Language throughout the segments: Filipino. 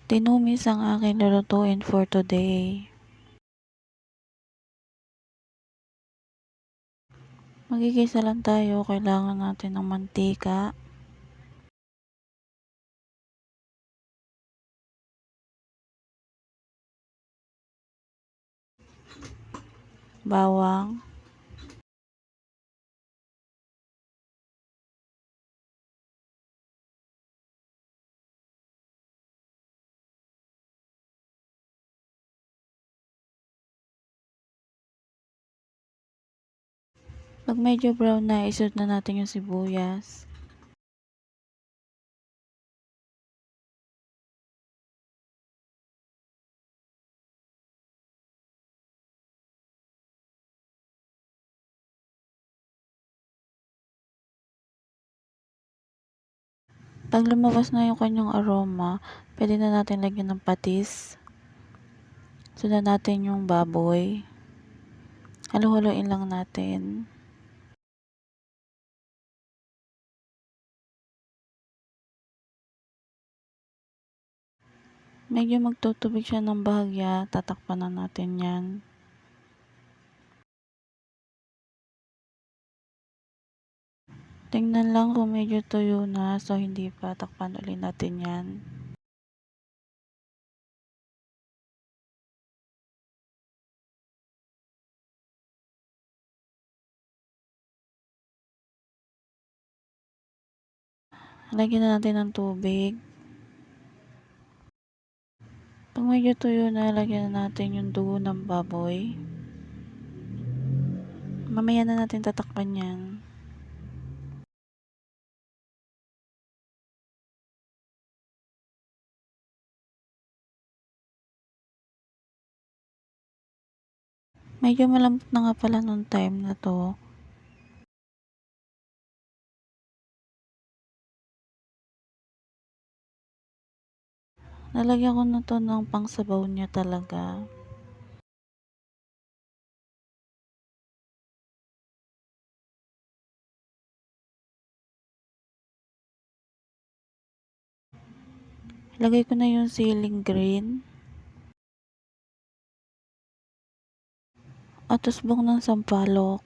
Tinumis ang aking lulutuin for today. Magigisa lang tayo, kailangan natin ng mantika, bawang, pag medyo brown na, isunod na natin yung sibuyas. Pag lumabas na yung kanyang aroma, pwede na natin lagyan ng patis. Sundan natin yung baboy. Halu-haluin lang natin. Medyo magtutubig siya ng bahagya, tatakpan na natin yan. Tingnan lang kung medyo tuyo na, so hindi pa, takpan ulit natin yan. Lagyan na natin ng tubig. Pag medyo tuyo na, lagyan na natin yung dugo ng baboy. Mamaya na natin tatakpan yan. Medyo malambot na nga pala nung time na to. Nalagyan ko na to ng pangsabaw niya talaga. Ilagay ko na yung siling green. At usbong ng sampalok.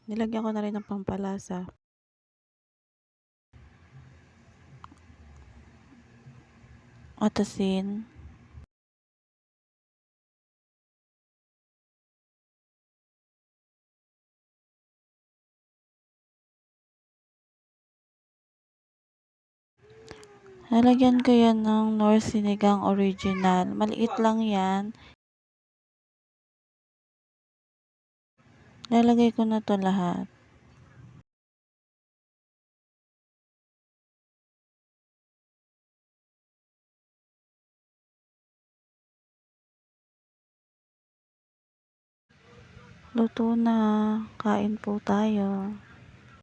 Nilagyan ko na rin ng pampalasa. At asin. Nalagyan ko yan ng Knorr Sinigang Original. Maliit lang yan. Lalagay ko na to lahat. Luto na. Kain po tayo.